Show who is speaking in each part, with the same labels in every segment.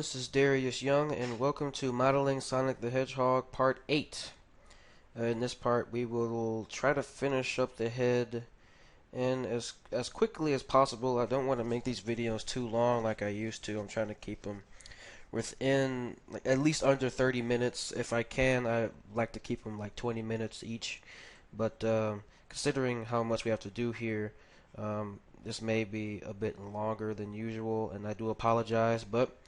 Speaker 1: this is Darius Young, and welcome to Modeling Sonic the Hedgehog Part 8. In this part, we will try to finish up the head and as quickly as possible. I don't want to make these videos too long like I used to. I'm trying to keep them within like at least under 30 minutes. If I can, I like to keep them like 20 minutes each. But considering how much we have to do here, this may be a bit longer than usual, and I do apologize. But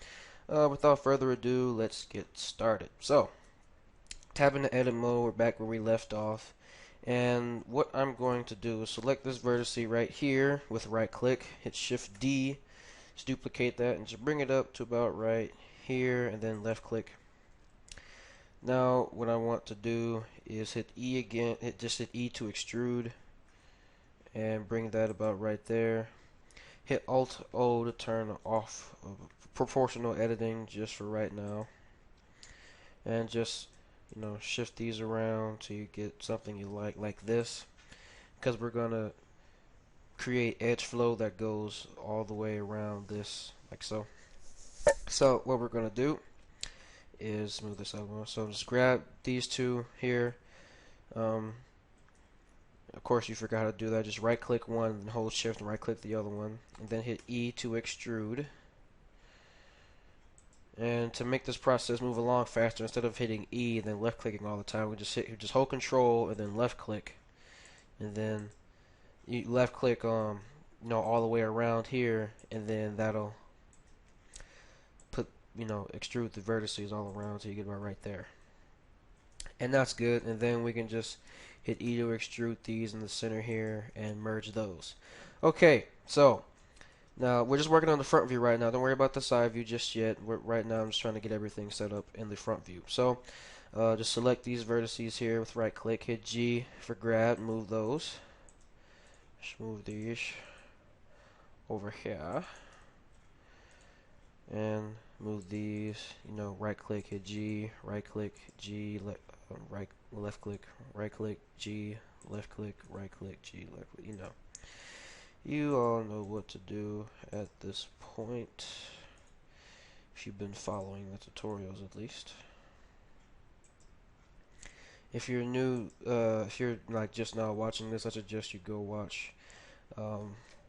Speaker 1: without further ado, let's get started. So, tap into edit mode, we're back where we left off. And what I'm going to do is select this vertex right here with right click, hit shift D, just duplicate that and just bring it up to about right here, and then left click. Now what I want to do is hit E again, hit E to extrude and bring that about right there. Hit Alt O to turn off proportional editing just for right now, and just shift these around till you get something you like this, because we're gonna create edge flow that goes all the way around this like so. So what we're gonna do is move this out. So just grab these two here. Of course, you forgot how to do that. Just right click one and hold shift and right click the other one, and then hit E to extrude. And to make this process move along faster, instead of hitting E and then left clicking all the time, we just hold control and then left click, and then you left click all the way around here, and then that'll put extrude the vertices all around till you get about right there. And that's good. And then we can just hit E to extrude these in the center here and merge those. Okay, so now we're just working on the front view right now. Don't worry about the side view just yet. Right now I'm just trying to get everything set up in the front view. So just select these vertices here with right click, hit G for grab, move those. Just move these over here and move these. Right click, hit G, right click, G, left click, right click, G, left click, right click, G, left click. You all know what to do at this point, if you've been following the tutorials at least. If you're new, if you're like just now watching this, I suggest you go watch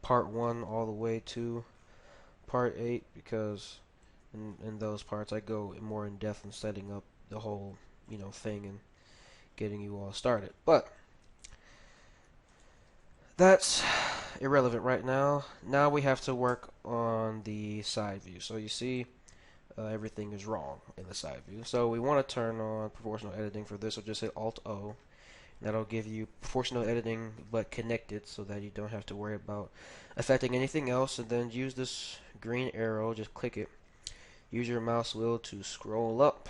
Speaker 1: part 1 all the way to part 8, because in those parts I go more in depth in setting up the whole thing and getting you all started. But that's irrelevant right now. Now we have to work on the side view. So you see everything is wrong in the side view. So we want to turn on proportional editing for this, so just hit Alt O. That'll give you proportional editing but connected, so that you don't have to worry about affecting anything else. And then use this green arrow, just click it. Use your mouse wheel to scroll up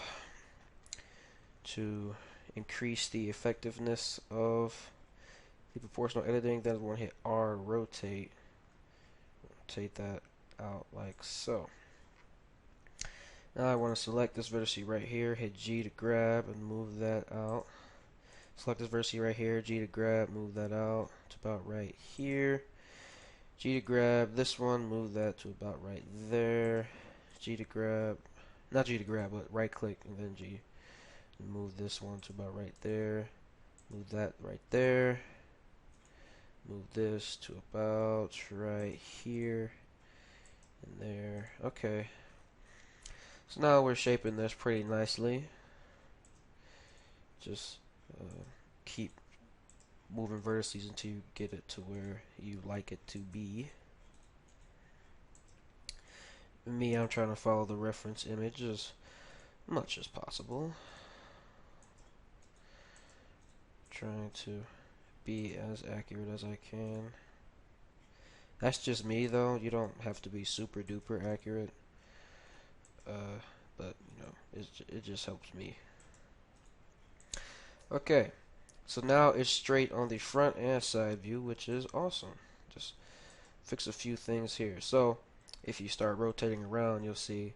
Speaker 1: to increase the effectiveness of the proportional editing. Then we're going to hit R, rotate that out like so. Now I want to select this vertex right here, hit G to grab and move that out. Select this vertex right here, G to grab, move that out to about right here. G to grab this one, move that to about right there. G to grab, not G to grab, but right click and then G. And move this one to about right there. Move that right there. Move this to about right here and there. Okay. So now we're shaping this pretty nicely. Just keep moving vertices until you get it to where you like it to be. Me, I'm trying to follow the reference image as much as possible. Trying to be as accurate as I can. That's just me though. You don't have to be super duper accurate. But it just helps me. Okay, so now it's straight on the front and side view, which is awesome. Just fix a few things here. So if you start rotating around, you'll see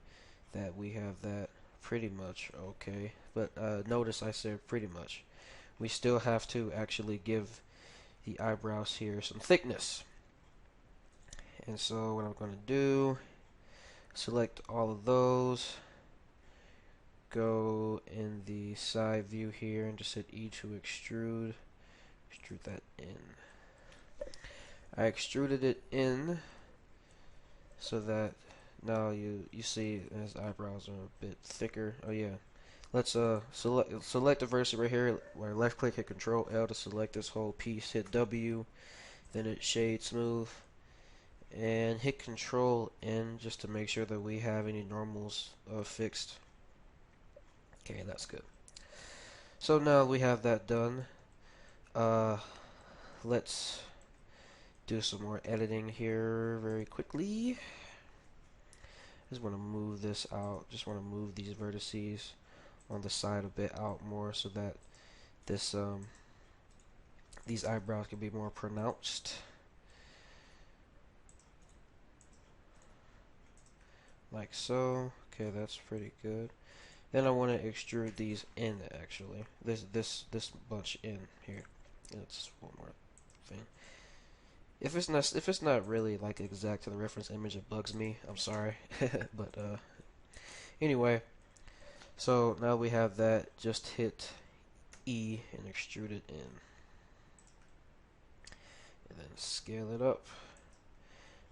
Speaker 1: that we have that pretty much okay. But notice I said pretty much. We still have to actually give the eyebrows here some thickness. And so what I'm going to do, Select all of those. Go in the side view here and just hit E to extrude. Extrude that in. I extruded it in so that now you see his eyebrows are a bit thicker. Oh yeah. Let's select the vertex right here. Where left click, hit Control L to select this whole piece. Hit W, then hit Shade Smooth, and hit Control N just to make sure that we have any normals fixed. Okay, that's good. So now we have that done. Let's do some more editing here very quickly. Just want to move this out. Just want to move these vertices on the side a bit out more so that this these eyebrows can be more pronounced. Like so. Okay, that's pretty good. Then I want to extrude these in actually. This bunch in here. That's one more thing. If it's not really like exact to the reference image, it bugs me. I'm sorry. But anyway, so now we have that. Just hit E and extrude it in. And then scale it up.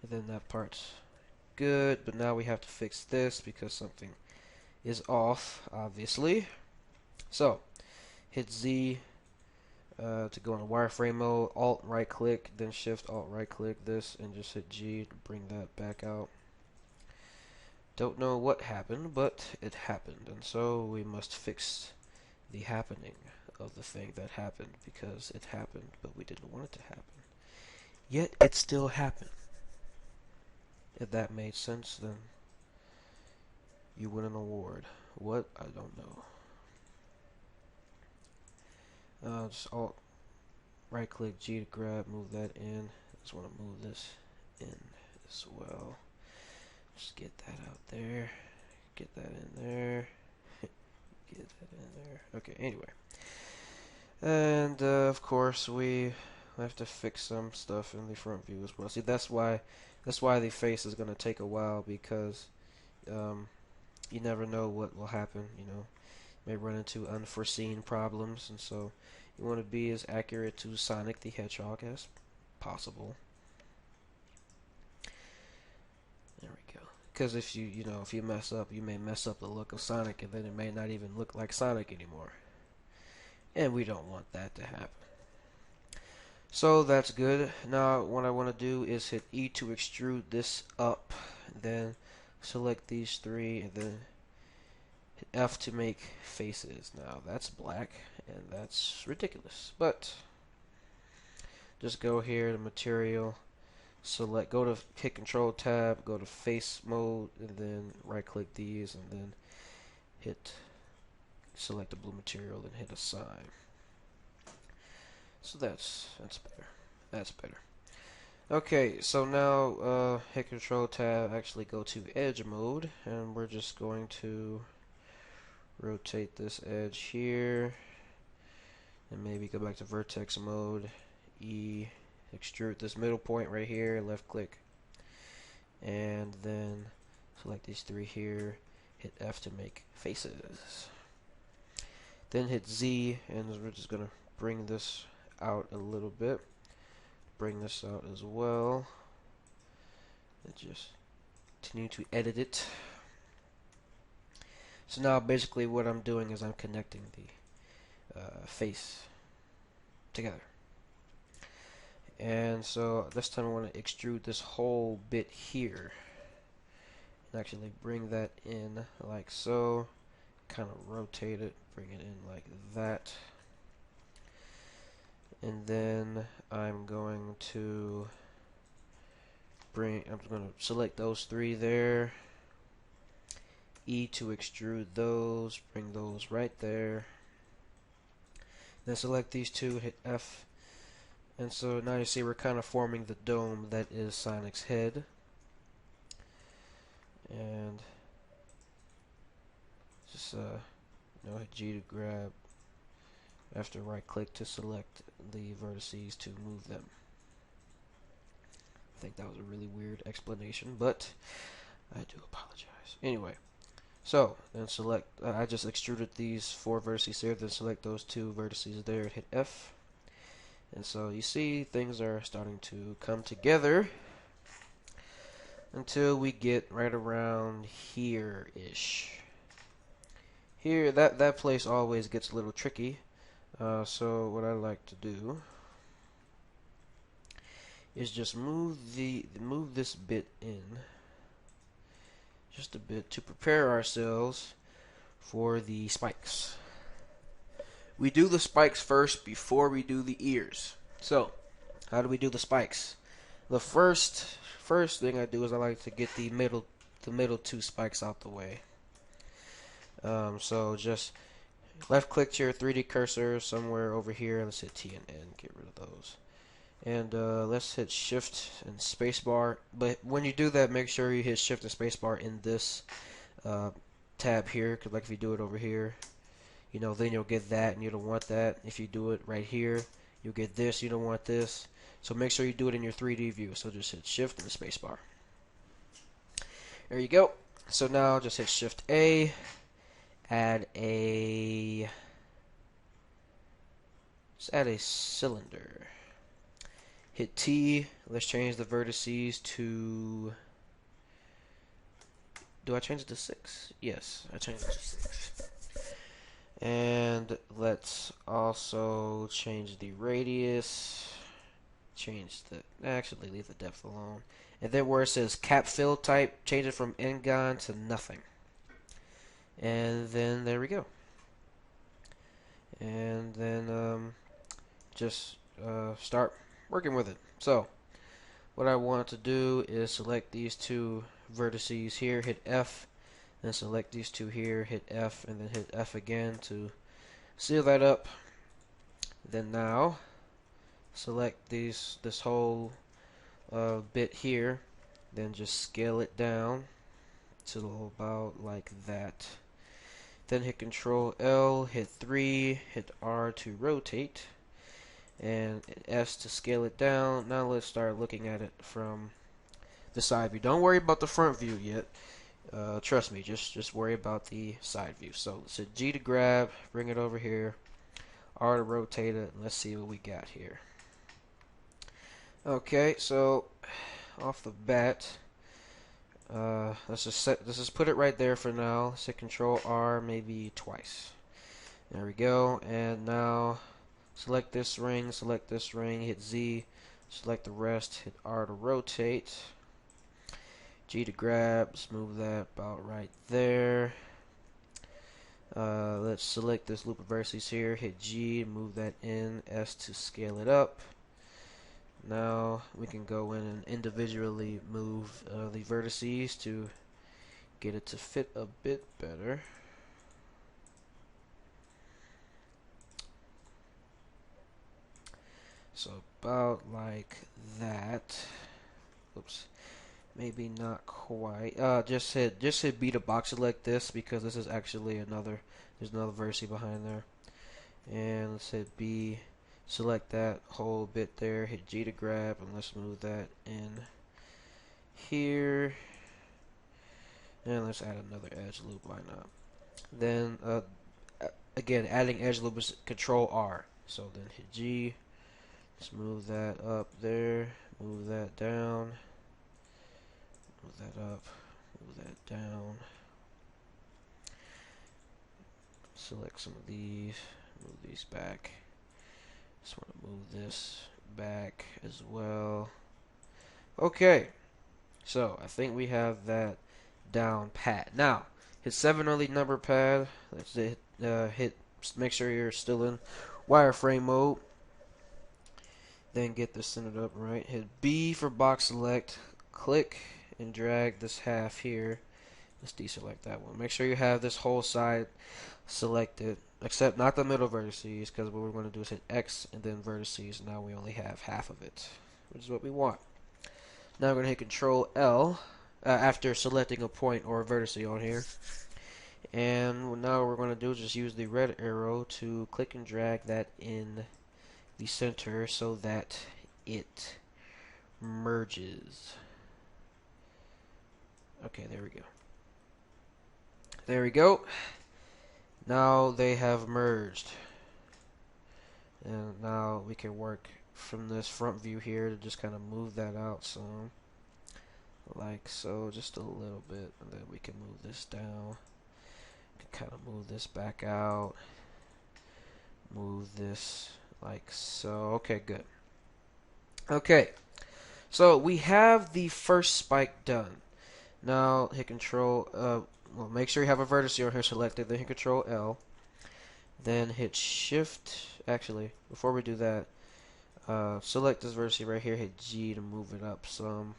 Speaker 1: And then that part's good, but now we have to fix this because something is off, obviously. So, hit Z to go into wireframe mode, Alt right click, then Shift Alt right click this, and just hit G to bring that back out. Don't know what happened, but it happened, and so we must fix the happening of the thing that happened because it happened, but we didn't want it to happen. Yet it still happened. If that made sense, then you win an award. What? I don't know. Just Alt right click G to grab, move that in. Just want to move this in as well. Just get that out there. Get that in there. Get that in there. Okay, anyway. And of course we have to fix some stuff in the front view as well. See, that's why the face is going to take a while because you never know what will happen. You know, you may run into unforeseen problems, and so you want to be as accurate to Sonic the Hedgehog as possible. There we go. Because if if you mess up, you may mess up the look of Sonic, and then it may not even look like Sonic anymore. And we don't want that to happen. So that's good. Now what I want to do is hit E to extrude this up, then select these three, and then hit F to make faces. Now that's black, and that's ridiculous. But just go here to material, select, go to hit Control Tab, go to face mode, and then right click these, and then hit select the blue material, and hit assign. So that's better. That's better. Okay, so now hit Control Tab, actually go to edge mode, and we're just going to rotate this edge here, and maybe go back to vertex mode, E, extrude this middle point right here, left click, and then select these three here, hit F to make faces. Then hit Z, and we're just going to bring this out a little bit. Bring this out as well. And just continue to edit it. So now basically what I'm doing is I'm connecting the face together. And so this time I want to extrude this whole bit here. And actually bring that in like so. Kind of rotate it, bring it in like that. And then I'm going to select those three there. E to extrude those, bring those right there. Then select these two, hit F. And so now you see we're kind of forming the dome that is Sonic's head. And just hit G to grab, after right click to select the vertices to move them. I think that was a really weird explanation, but I do apologize. Anyway, so then select. I just extruded these 4 vertices here. Then select those 2 vertices there and hit F. And so you see things are starting to come together until we get right around here-ish. Here, that place always gets a little tricky. So what I like to do is just move this bit in just a bit to prepare ourselves for the spikes. We do the spikes first before we do the ears. So, how do we do the spikes? The first thing I do is I like to get the middle 2 spikes out the way. So just left click to your 3D cursor somewhere over here. Let's hit T and N, get rid of those. And let's hit Shift and Spacebar. But when you do that, make sure you hit Shift and Spacebar in this tab here, because like if you do it over here, you know, then you'll get that, and you don't want that. If you do it right here, you'll get this. You don't want this. So make sure you do it in your 3D view. So just hit Shift and the Spacebar. There you go. So now just hit Shift A. Let's add a cylinder. Hit T. Let's change the vertices to. Do I change it to 6? Yes, I changed it to 6. And let's also change the radius. Actually leave the depth alone. And then where it says cap fill type, change it from Ngon to nothing. And then there we go. And then just start working with it. So what I want to do is select these 2 vertices here, hit F, and select these 2 here, hit F, and then hit F again to seal that up. Then now select this whole bit here, then just scale it down to about like that. Then hit Control L, hit 3, hit R to rotate, and S to scale it down. Now let's start looking at it from the side view. Don't worry about the front view yet. Trust me, just worry about the side view. So let's hit G to grab, bring it over here, R to rotate it, and let's see what we got here. Okay, so off the bat, let's just put it right there for now. Let's hit Control R maybe twice. There we go. And now select this ring, hit Z, select the rest, hit R to rotate, G to grab, let's move that about right there. Let's select this loop of vertices here, hit G, move that in, S to scale it up. Now we can go in and individually move the vertices to get it to fit a bit better. So about like that. Oops. Maybe not quite. Just hit B to box select this, because this is actually there's another vertice behind there. And let's hit B, select that whole bit there, hit G to grab, and let's move that in here. And let's add another edge loop, why not? Then again, adding edge loop is Control R. So then hit G, let's move that up there, move that down, move that up, move that down. Select some of these, move these back. Just want to move this back as well. Okay, so I think we have that down pat. Now, hit 7 on the number pad. Let's make sure you're still in wireframe mode. Then get this centered up right. Hit B for box select. Click and drag this half here. Let's deselect that one. Make sure you have this whole side selected, except not the middle vertices, because what we're going to do is hit X and then vertices. Now we only have half of it, which is what we want. Now we're going to hit Control L after selecting a point or a vertice on here. And now what we're going to do is just use the red arrow to click and drag that in the center so that it merges. Okay, there we go. There we go. Now they have merged. And now we can work from this front view here to just kind of move that out some. Like so, just a little bit. And then we can move this down. Kind of move this back out. Move this like so. Okay, good. Okay, so we have the first spike done. Now hit Control. Well, make sure you have a vertex on here selected. Then hit Control L. Then hit Shift. Actually, before we do that, select this vertex right here. Hit G to move it up some,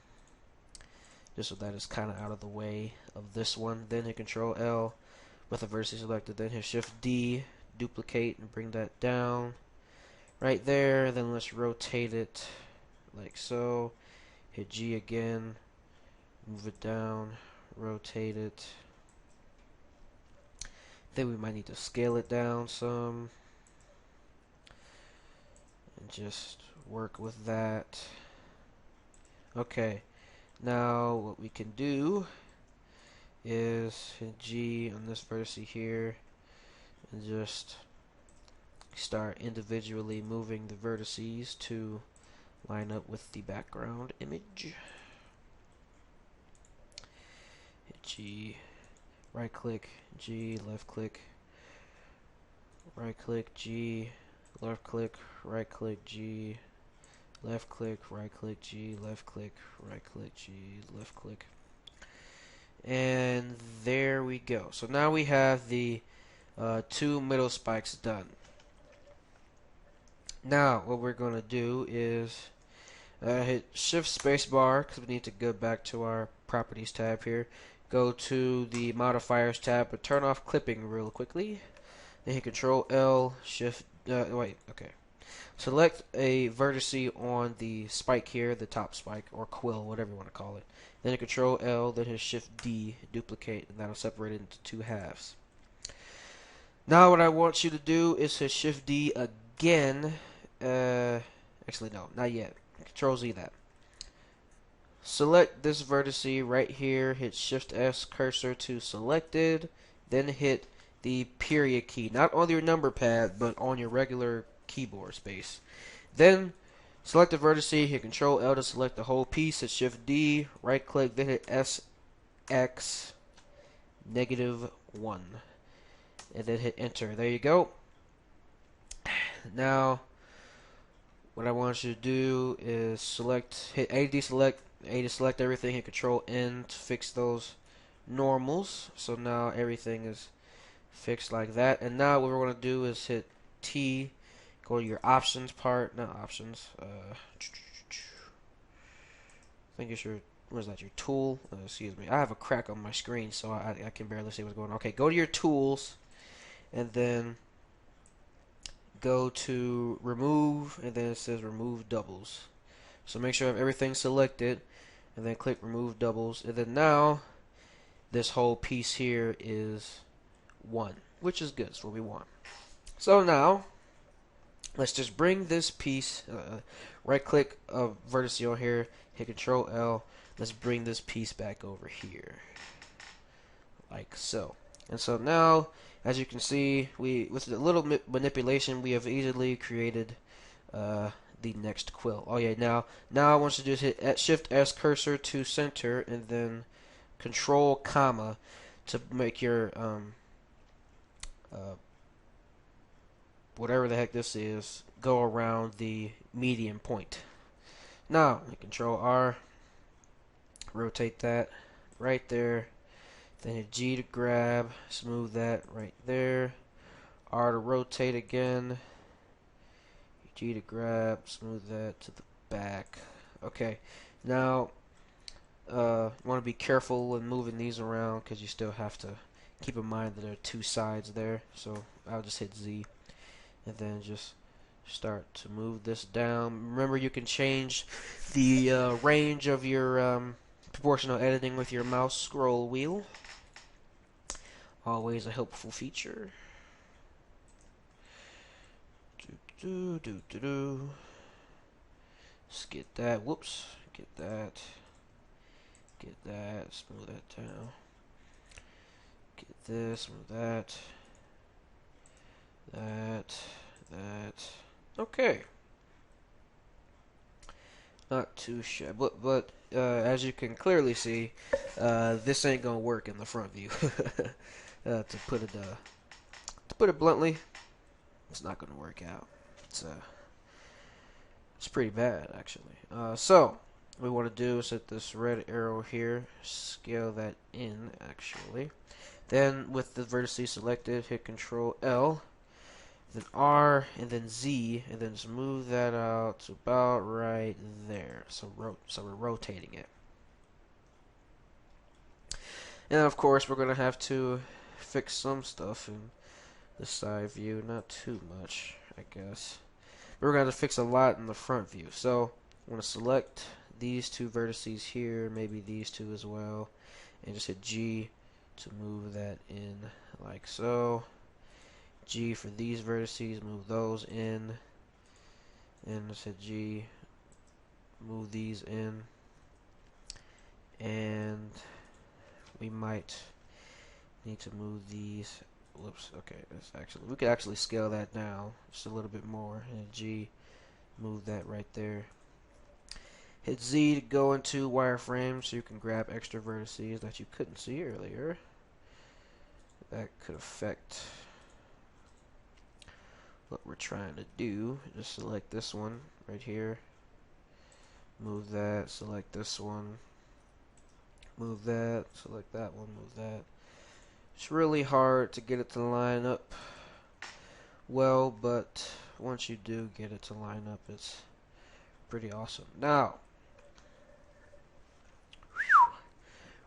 Speaker 1: just so that it's kind of out of the way of this one. Then hit Control L with the vertex selected. Then hit Shift D, duplicate and bring that down right there. Then let's rotate it like so. Hit G again, move it down, rotate it. Then we might need to scale it down some and just work with that. Okay, now what we can do is hit G on this vertex here and just start individually moving the vertices to line up with the background image. Hit G, right click, G, left click, right click, G, left click, right click, G, left click, right click, G, left click, right click, G, left click. And there we go. So now we have the two middle spikes done. Now what we're going to do is hit Shift Spacebar because we need to go back to our Properties tab here. Go to the Modifiers tab, but turn off clipping real quickly. Then hit Control L, Shift. Okay. Select a vertex on the spike here, the top spike or quill, whatever you want to call it. Then hit Control L, then hit Shift D, duplicate, and that'll separate it into two halves. Now what I want you to do is hit Shift D again. Actually no, not yet. Control Z that. Select this vertex right here, hit Shift S cursor to selected, then hit the period key, not on your number pad, but on your regular keyboard space. Then select the vertex, hit Control L to select the whole piece, hit Shift D, right click, then hit SX -1, and then hit enter. There you go. Now what I want you to do is hit A to deselect, A to select everything, hit Control N to fix those normals. So now everything is fixed like that. And now what we're going to do is hit T, go to your options part, not options, I think it's your, what is that, your tool? Excuse me, I have a crack on my screen, so I can barely see what's going on. Okay, go to your tools, and then go to remove, and then it says remove doubles. So make sure you have everything selected, and then click remove doubles, and then now this whole piece here is 1, which is good. It's what we want. So now let's just bring this piece, right click vertex on here, hit Control L. Let's bring this piece back over here, like so. And so now, as you can see, with a little manipulation, we have easily created the next quill. Oh yeah, now I want you to just hit Shift S cursor to center, and then Control comma to make your whatever the heck this is go around the median point. Now Control R, rotate that right there. Then hit G to grab, smooth that right there. R to rotate again. G to grab, smooth that to the back. Okay, now you want to be careful when moving these around because you still have to keep in mind that there are two sides there. So I'll just hit Z and then just start to move this down. Remember, you can change the range of your proportional editing with your mouse scroll wheel. Always a helpful feature. Let's get that. Whoops. Get that. Get that, smooth that down. Get this, smooth that. That. Okay. Not too shabby, but as you can clearly see, this ain't gonna work in the front view. To put it bluntly, it's not gonna work out. It's pretty bad actually. So what we want to do is hit this red arrow here, scale that in actually. Then with the vertices selected, hit Control L, then R, and then Z, and then just move that out to about right there. So we're rotating it. And of course, we're going to have to fix some stuff in the side view. Not too much, I guess. But we're going to fix a lot in the front view. So I'm going to select these two vertices here, maybe these two as well, and just hit G to move that in like so. G for these vertices, move those in, and just hit G, move these in, and we might need to move these. Whoops. Okay, we could actually scale that down just a little bit more. And G, move that right there. Hit Z to go into wireframe so you can grab extra vertices that you couldn't see earlier. That could affect what we're trying to do. Just select this one right here. Move that. Select this one. Move that. Select that one. Move that. It's really hard to get it to line up well, but once you do get it to line up, it's pretty awesome. Now,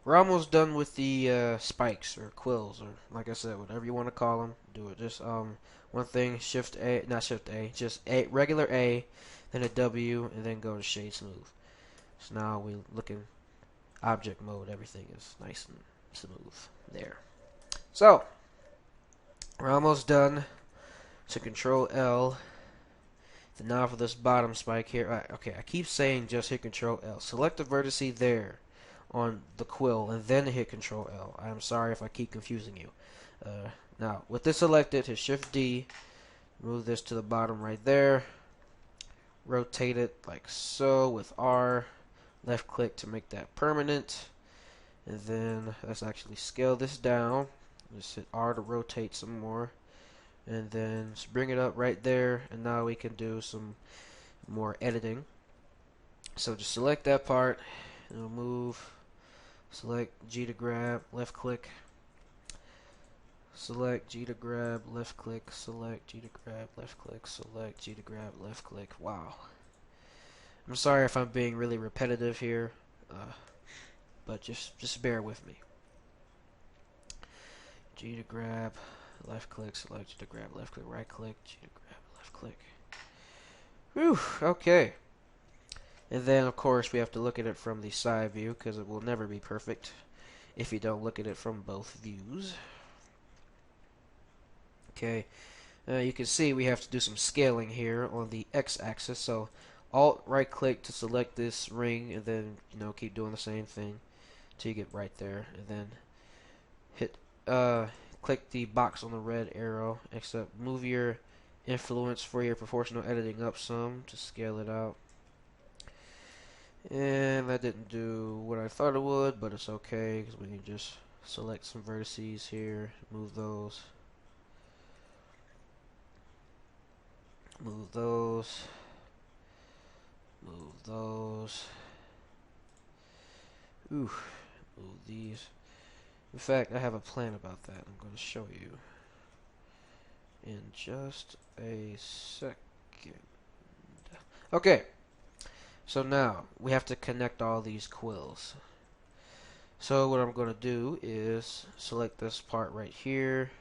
Speaker 1: we're almost done with the spikes or quills, or like I said, whatever you want to call them. Do it. Just one thing, Shift A, not Shift A, just A, regular A, then a W, and then go to Shade Smooth. So now we look in object mode. Everything is nice and smooth there. So we're almost done. So Control L. Then now for this bottom spike here. All right, okay, I keep saying just hit Control L. Select the vertice there on the quill and then hit Control L. I'm sorry if I keep confusing you. Now with this selected, hit Shift D. Move this to the bottom right there. Rotate it like so with R. Left click to make that permanent. And then let's actually scale this down. Just hit R to rotate some more. And then just bring it up right there. And now we can do some more editing. So just select that part. And we'll move. Select G to grab. Left click. Select G to grab. Left click. Select G to grab. Left click. Select G to grab. Left click. Wow. I'm sorry if I'm being really repetitive here. But just bear with me. G to grab, left click, select G to grab, left click, right click, G to grab, left click. Whew, okay. And then, of course, we have to look at it from the side view because it will never be perfect if you don't look at it from both views. Okay, you can see we have to do some scaling here on the x-axis. So, Alt right click to select this ring, and then keep doing the same thing till you get right there, and then hit click the box on the red arrow, except move your influence for your proportional editing up some to scale it out. And that didn't do what I thought it would, but it's okay because we can just select some vertices here, move those, move those, move those. Ooh, move these. In fact, I have a plan about that. I'm going to show you in just a second. Okay, so now we have to connect all these quills. So what I'm going to do is select this part right here,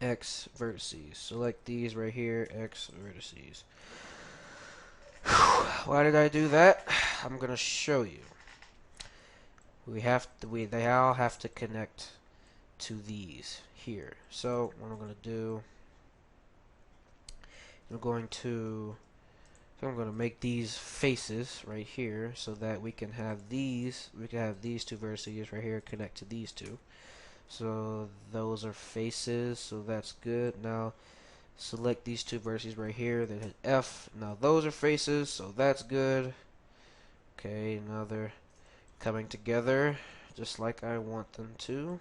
Speaker 1: X vertices. Select these right here, X vertices. Why did I do that? I'm going to show you. They all have to connect to these here. So what I'm going to do, I'm going to So I'm going to make these faces right here so that we can have these two vertices right here connect to these two. So those are faces, so that's good. Now select these two vertices right here, then hit F. Now those are faces, so that's good. Okay, now they're coming together just like I want them to.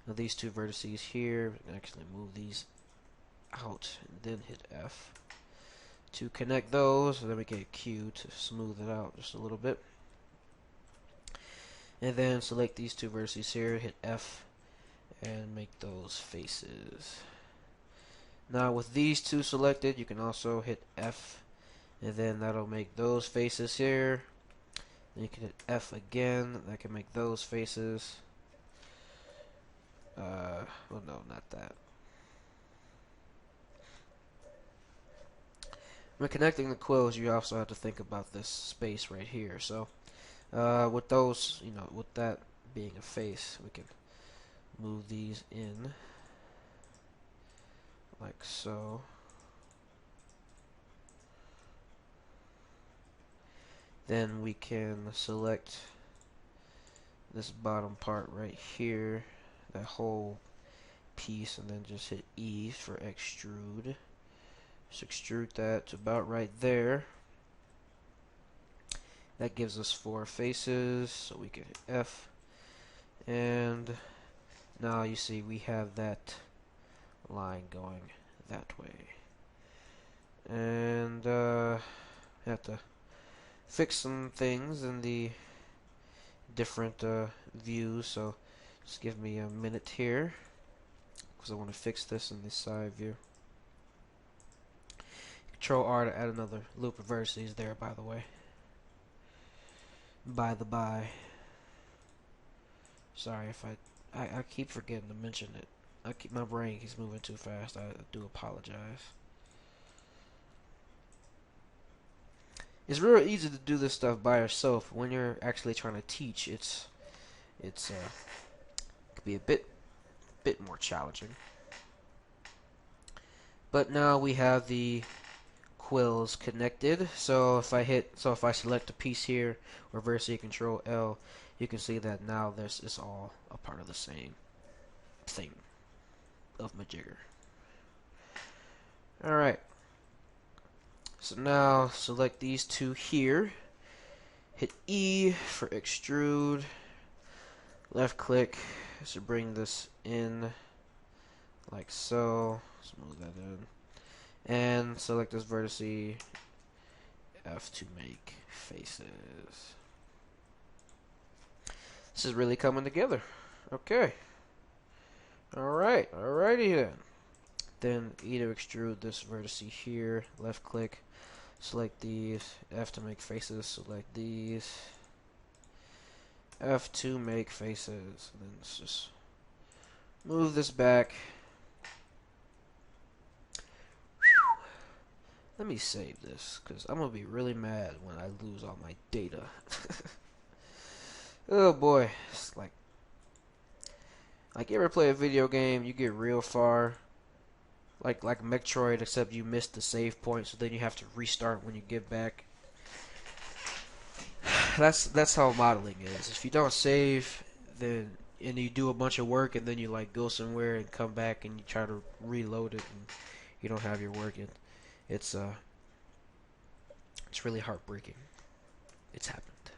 Speaker 1: Now these two vertices here, we can actually move these out and then hit F to connect those, and then we get Q to smooth it out just a little bit. And then select these two vertices here, hit F, and make those faces. Now with these two selected, you can also hit F, and then that'll make those faces here. Then you can hit F again, that can make those faces. Well, no, not that. When connecting the quills, you also have to think about this space right here. So, with those, with that being a face, we can move these in like so. Then we can select this bottom part right here, that whole piece, and then just hit E for extrude. Just extrude that to about right there. That gives us 4 faces, so we can hit F. And now you see we have that line going that way. And have to fix some things in the different views, so just give me a minute here because I want to fix this in the side view. Control R to add another loop of vertices there, by the way. By the by. Sorry if I keep forgetting to mention it. My brain keeps moving too fast. I do apologize. It's real easy to do this stuff by yourself. When you're actually trying to teach, it could be a bit more challenging. But now we have the quills connected. So if I select a piece here, reverse E, Control L, you can see that now it's all a part of the same thing of Majigger. Alright. So now select these two here. Hit E for extrude. Left click to bring this in like so. Smooth that in. And select this vertice, F to make faces. This is really coming together. Okay. Alright, alrighty then. Then E to extrude this vertice here. Left click. Select these. F to make faces. Select these. F to make faces. And then let's just move this back. Let me save this, because I'm going to be really mad when I lose all my data. Oh boy. It's like you ever play a video game, you get real far, like Metroid, except you missed the save point, so then you have to restart when you get back. That's how modeling is. If you don't save, then and you do a bunch of work, and then you like go somewhere and come back and you try to reload it, and you don't have your work in. It's really heartbreaking. It's happened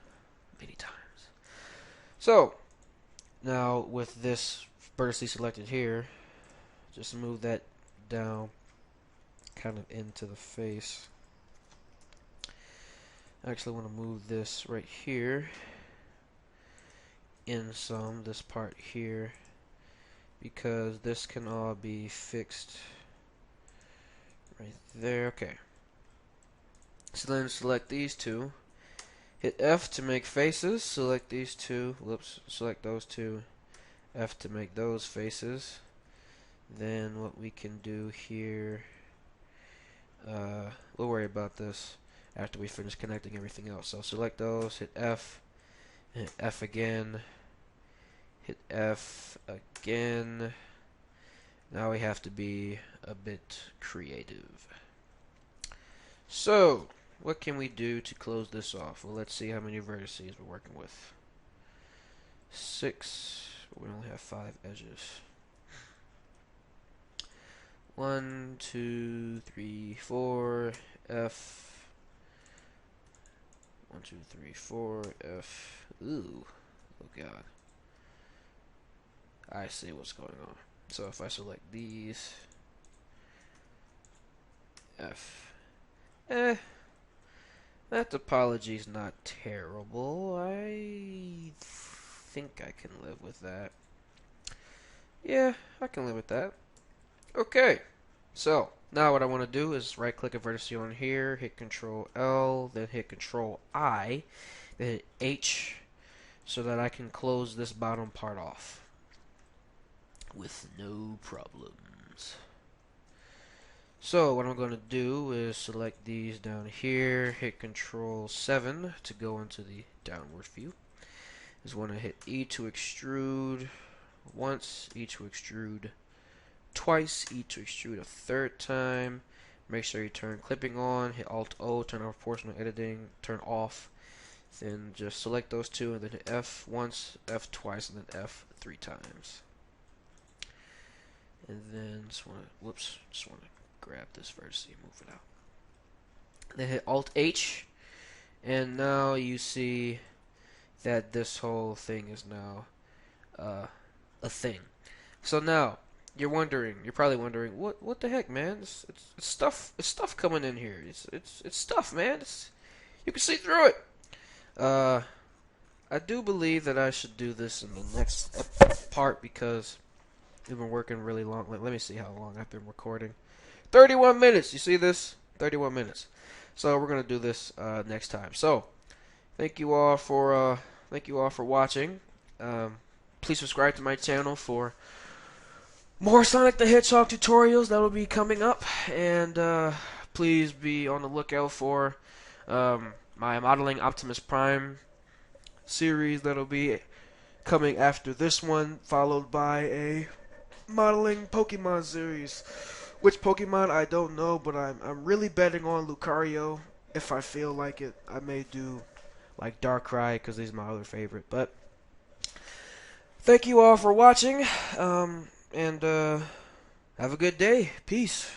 Speaker 1: many times. So now with this vertice selected here, just move that down kind of into the face. I actually want to move this right here in this part here, because this can all be fixed right there. Okay. So then select these two. Hit F to make faces. Select these two. Whoops. Select those two. F to make those faces. Then what we can do here, we'll worry about this after we finish connecting everything else. So select those. Hit F. Hit F again. Hit F again. Now we have to be a bit creative. So, what can we do to close this off? Well, let's see how many vertices we're working with. 6. We only have 5 edges. 1, 2, 3, 4, F. 1, 2, 3, 4, F. Ooh. Oh god. I see what's going on. So if I select these, F. That topology's not terrible. I think I can live with that. Yeah, I can live with that. Okay. So, now what I want to do is right click a vertex on here, hit Control L, then hit Control I, then hit H, so that I can close this bottom part off with no problems. So what I'm going to do is select these down here, hit Control 7 to go into the downward view. Just want to hit E to extrude once, E to extrude twice, E to extrude a third time. Make sure you turn clipping on, hit Alt O, turn off proportional editing, turn off. Then just select those two and then hit F once, F twice, and then F 3 times. And then just want to grab this vertex and move it out. Then hit Alt H, and now you see that this whole thing is now a thing. So now you're probably wondering, what the heck, man? It's stuff coming in here. It's stuff, man. You can see through it. I do believe that I should do this in the next part because we've been working really long. Let me see how long I've been recording. 31 minutes. You see this? 31 minutes. So we're gonna do this next time. So thank you all for watching. Please subscribe to my channel for more Sonic the Hedgehog tutorials that will be coming up, and please be on the lookout for my modeling Optimus Prime series that'll be coming after this one, followed by a modeling Pokemon series. Which Pokemon I don't know, but I'm really betting on Lucario. If I feel like it, I may do like Darkrai because he's my other favorite. But thank you all for watching, and have a good day. Peace.